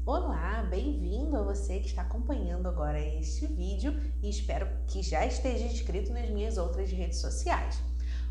Olá, bem-vindo a você que está acompanhando agora este vídeo e espero que já esteja inscrito nas minhas outras redes sociais.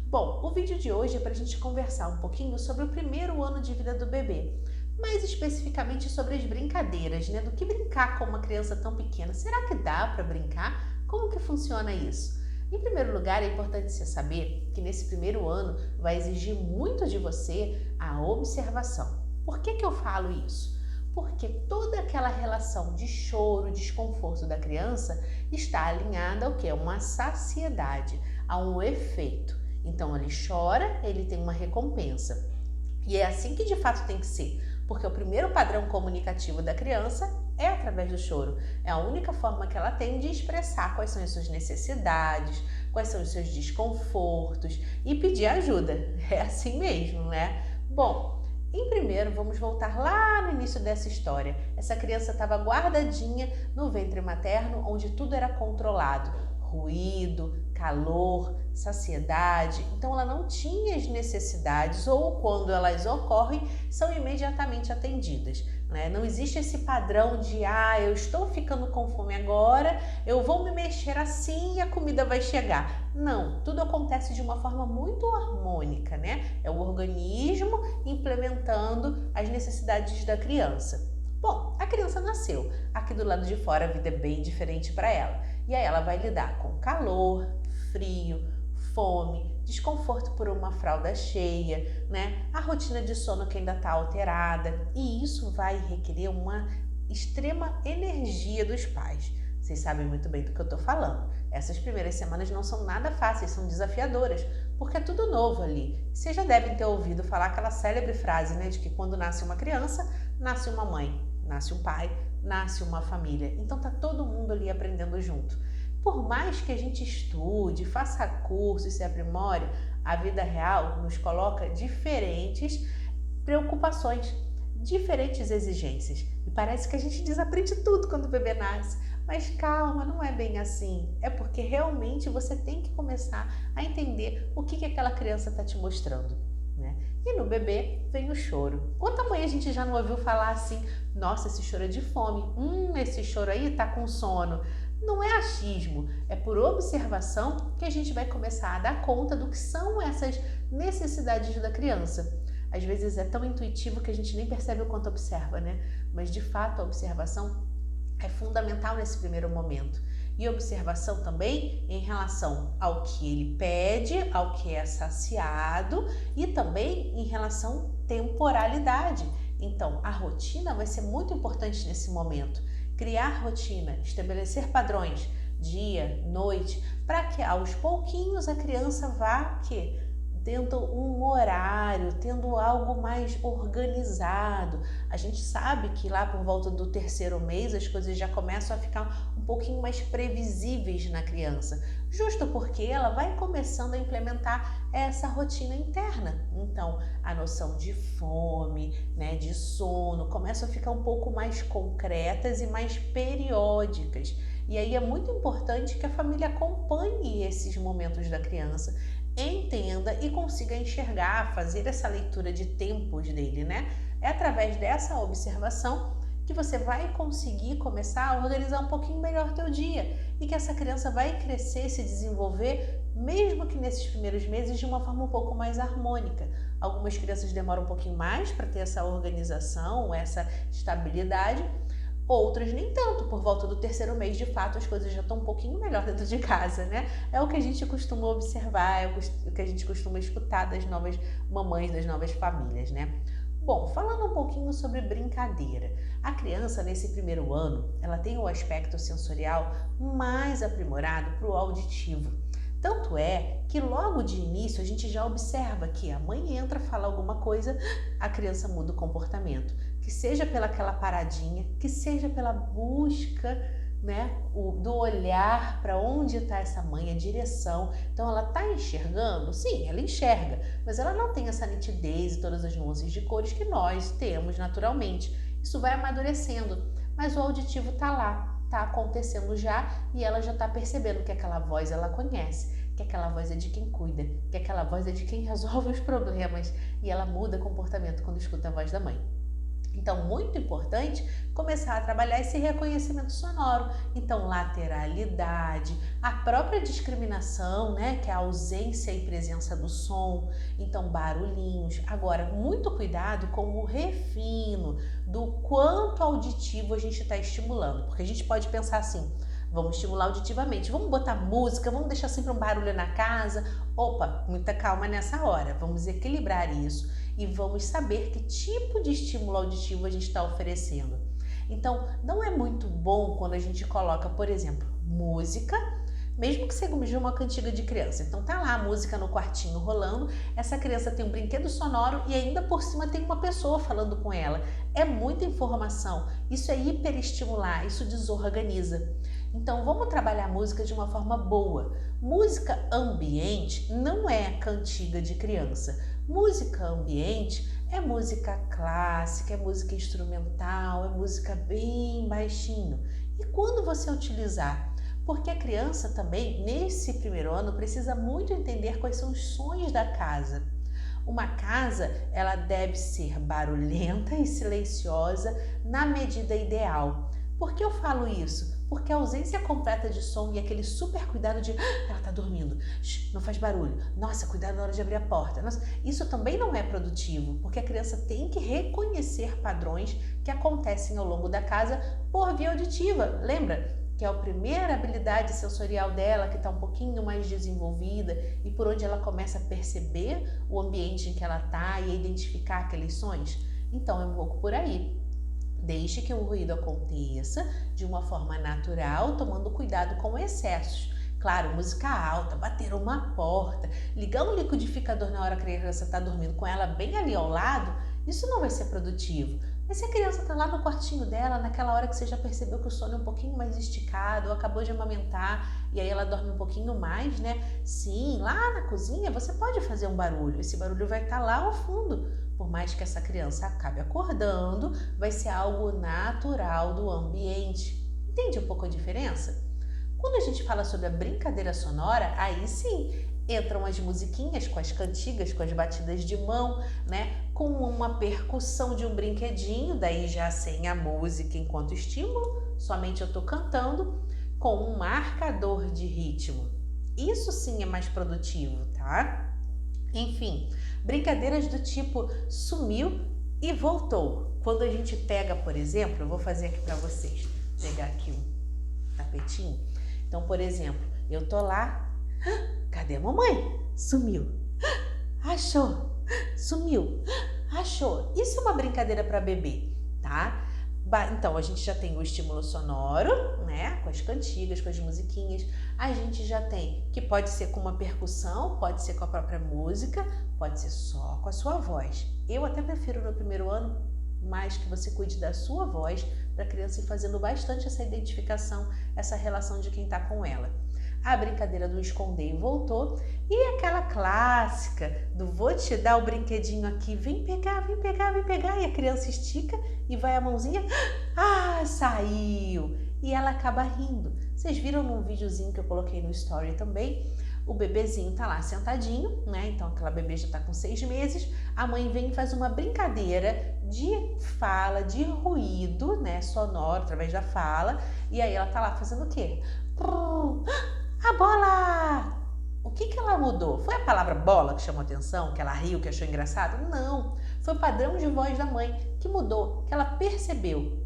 Bom, o vídeo de hoje é para a gente conversar um pouquinho sobre o primeiro ano de vida do bebê, mais especificamente sobre as brincadeiras, né? Do que brincar com uma criança tão pequena. Será que dá para brincar? Como que funciona isso? Em primeiro lugar, é importante você saber que nesse primeiro ano vai exigir muito de você a observação. Por que eu falo isso? Porque toda aquela relação de choro, desconforto da criança está alinhada ao que? A uma saciedade, a um efeito. Então ele chora, ele tem uma recompensa. E é assim que de fato tem que ser, porque o primeiro padrão comunicativo da criança é através do choro. É a única forma que ela tem de expressar quais são as suas necessidades, quais são os seus desconfortos e pedir ajuda. É assim mesmo, né? Bom, em primeiro, vamos voltar lá no início dessa história. Essa criança estava guardadinha no ventre materno, onde tudo era controlado. Ruído, calor, saciedade. Então ela não tinha as necessidades ou quando elas ocorrem, são imediatamente atendidas, né? Não existe esse padrão de eu estou ficando com fome agora, eu vou me mexer assim e a comida vai chegar. Não, tudo acontece de uma forma muito harmônica, né? É o organismo implementando as necessidades da criança. Bom, a criança nasceu. Aqui do lado de fora a vida é bem diferente para ela. E aí ela vai lidar com calor, frio, fome, desconforto por uma fralda cheia, né? A rotina de sono que ainda está alterada. E isso vai requerer uma extrema energia dos pais. Vocês sabem muito bem do que eu estou falando. Essas primeiras semanas não são nada fáceis, são desafiadoras, porque é tudo novo ali. Vocês já devem ter ouvido falar aquela célebre frase, né, de que quando nasce uma criança, nasce uma mãe, nasce um pai, nasce uma família. Então tá todo mundo ali aprendendo junto. Por mais que a gente estude, faça curso e se aprimore, a vida real nos coloca diferentes preocupações, diferentes exigências. E parece que a gente desaprende tudo quando o bebê nasce. Mas calma, não é bem assim. É porque realmente você tem que começar a entender o que aquela criança está te mostrando, né? E no bebê vem o choro. Quanta mãe a gente já não ouviu falar assim: nossa, esse choro é de fome. Esse choro aí tá com sono. Não é achismo, é por observação que a gente vai começar a dar conta do que são essas necessidades da criança. Às vezes é tão intuitivo que a gente nem percebe o quanto observa, né? Mas de fato a observação é fundamental nesse primeiro momento. E observação também em relação ao que ele pede, ao que é saciado e também em relação à temporalidade. Então, a rotina vai ser muito importante nesse momento. Criar rotina, estabelecer padrões, dia, noite, para que aos pouquinhos a criança vá tendo um horário, tendo algo mais organizado. A gente sabe que lá por volta do terceiro mês as coisas já começam a ficar um pouquinho mais previsíveis na criança, justo porque ela vai começando a implementar essa rotina interna. Então, a noção de fome, né, de sono, começam a ficar um pouco mais concretas e mais periódicas. E aí é muito importante que a família acompanhe esses momentos da criança, entenda e consiga enxergar, fazer essa leitura de tempos dele, né? É através dessa observação que você vai conseguir começar a organizar um pouquinho melhor teu dia e que essa criança vai crescer, se desenvolver, mesmo que nesses primeiros meses de uma forma um pouco mais harmônica. Algumas crianças demoram um pouquinho mais para ter essa organização, essa estabilidade. Outras nem tanto, por volta do terceiro mês, de fato, as coisas já estão um pouquinho melhor dentro de casa, né? É o que a gente costuma observar, é o que a gente costuma escutar das novas mamães, das novas famílias, né? Bom, falando um pouquinho sobre brincadeira. A criança, nesse primeiro ano, ela tem o aspecto sensorial mais aprimorado para o auditivo. Tanto é que logo de início a gente já observa que a mãe entra, fala alguma coisa, a criança muda o comportamento. Que seja pelaquela paradinha, que seja pela busca, né, do olhar para onde está essa mãe, a direção. Então ela está enxergando? Sim, ela enxerga, mas ela não tem essa nitidez e todas as nuances de cores que nós temos naturalmente. Isso vai amadurecendo, mas o auditivo está lá. Está acontecendo já e ela já está percebendo que aquela voz ela conhece, que aquela voz é de quem cuida, que aquela voz é de quem resolve os problemas e ela muda comportamento quando escuta a voz da mãe. Então, muito importante começar a trabalhar esse reconhecimento sonoro. Então, lateralidade, a própria discriminação, né, que é a ausência e presença do som. Então, barulhinhos. Agora, muito cuidado com o refino do quanto auditivo a gente está estimulando, porque a gente pode pensar assim: vamos estimular auditivamente, vamos botar música, vamos deixar sempre um barulho na casa. Opa, muita calma nessa hora, vamos equilibrar isso e vamos saber que tipo de estímulo auditivo a gente está oferecendo. Então, não é muito bom quando a gente coloca, por exemplo, música, mesmo que seja uma cantiga de criança. Então tá lá a música no quartinho rolando, essa criança tem um brinquedo sonoro e ainda por cima tem uma pessoa falando com ela. É muita informação, isso é hiperestimular, isso desorganiza. Então vamos trabalhar a música de uma forma boa. Música ambiente não é cantiga de criança. Música ambiente é música clássica, é música instrumental, é música bem baixinho. E quando você utilizar? Porque a criança também, nesse primeiro ano, precisa muito entender quais são os sons da casa. Uma casa, ela deve ser barulhenta e silenciosa na medida ideal. Por que eu falo isso? Porque a ausência completa de som e aquele super cuidado de ela tá dormindo, não faz barulho, nossa, cuidado na hora de abrir a porta. Nossa, isso também não é produtivo, porque a criança tem que reconhecer padrões que acontecem ao longo da casa por via auditiva. Lembra? Que é a primeira habilidade sensorial dela, que está um pouquinho mais desenvolvida e por onde ela começa a perceber o ambiente em que ela está e a identificar aqueles sons. Então é um pouco por aí. Deixe que o ruído aconteça de uma forma natural, tomando cuidado com excessos. Claro, música alta, bater uma porta, ligar um liquidificador na hora que a criança está dormindo com ela bem ali ao lado, isso não vai ser produtivo. Mas se a criança está lá no quartinho dela, naquela hora que você já percebeu que o sono é um pouquinho mais esticado, ou acabou de amamentar e aí ela dorme um pouquinho mais, né? Sim, lá na cozinha você pode fazer um barulho, esse barulho vai estar lá ao fundo. Por mais que essa criança acabe acordando, vai ser algo natural do ambiente. Entende um pouco a diferença? Quando a gente fala sobre a brincadeira sonora, aí sim entram as musiquinhas com as cantigas, com as batidas de mão, né? Com uma percussão de um brinquedinho, daí já sem a música enquanto estímulo, somente eu tô cantando, com um marcador de ritmo. Isso sim é mais produtivo, tá? Enfim, brincadeiras do tipo sumiu e voltou. Quando a gente pega, por exemplo, eu vou fazer aqui para vocês, pegar aqui um tapetinho. Então, por exemplo, eu tô lá, cadê a mamãe? Sumiu. Achou. Sumiu. Achou. Isso é uma brincadeira para bebê, tá? Então, a gente já tem o estímulo sonoro, né? Com as cantigas, com as musiquinhas. A gente já tem que pode ser com uma percussão, pode ser com a própria música, pode ser só com a sua voz. Eu até prefiro no primeiro ano mais que você cuide da sua voz para a criança ir fazendo bastante essa identificação, essa relação de quem está com ela. A brincadeira do esconder e voltou e aquela clássica do vou te dar o brinquedinho aqui, vem pegar, vem pegar, vem pegar, e a criança estica e vai a mãozinha, saiu, e ela acaba rindo. Vocês viram num videozinho que eu coloquei no story também, o bebezinho tá lá sentadinho, né? Então aquela bebê já tá com 6 meses, a mãe vem e faz uma brincadeira de fala, de ruído, né, sonoro através da fala, e aí ela tá lá fazendo o quê? A bola! O que ela mudou? Foi a palavra bola que chamou atenção, que ela riu, que achou engraçado? Não, foi o padrão de voz da mãe que mudou, que ela percebeu.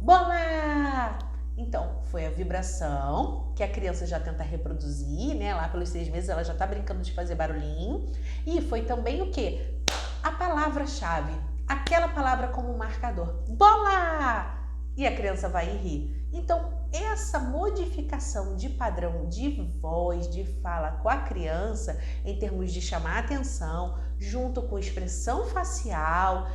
Bola! Então, foi a vibração que a criança já tenta reproduzir, né? Lá pelos 6 meses ela já tá brincando de fazer barulhinho. E foi também o quê? A palavra-chave, aquela palavra como marcador. Bola! E a criança vai e ri. Então, essa modificação de padrão de voz, de fala com a criança, em termos de chamar a atenção, junto com expressão facial,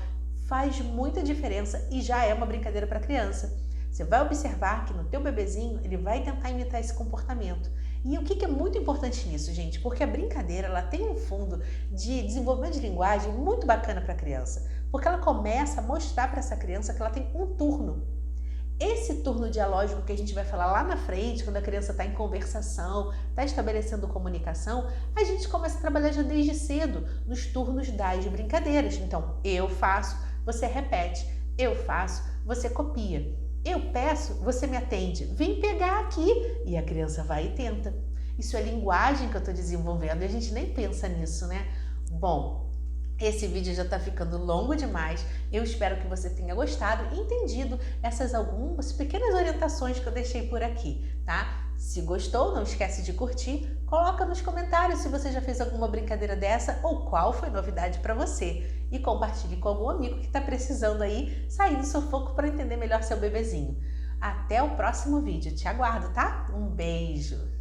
faz muita diferença e já é uma brincadeira para a criança. Você vai observar que no teu bebezinho ele vai tentar imitar esse comportamento. E o que é muito importante nisso, gente? Porque a brincadeira ela tem um fundo de desenvolvimento de linguagem muito bacana para a criança, porque ela começa a mostrar para essa criança que ela tem um turno. Esse turno dialógico que a gente vai falar lá na frente, quando a criança está em conversação, está estabelecendo comunicação, a gente começa a trabalhar já desde cedo nos turnos das brincadeiras. Então, eu faço, você repete. Eu faço, você copia. Eu peço, você me atende. Vem pegar aqui. E a criança vai e tenta. Isso é linguagem que eu estou desenvolvendo e a gente nem pensa nisso, né? Bom, esse vídeo já está ficando longo demais. Eu espero que você tenha gostado e entendido essas algumas pequenas orientações que eu deixei por aqui, tá? Se gostou, não esquece de curtir. Coloca nos comentários se você já fez alguma brincadeira dessa ou qual foi novidade para você. E compartilhe com algum amigo que está precisando aí sair do sufoco para entender melhor seu bebezinho. Até o próximo vídeo. Te aguardo, tá? Um beijo!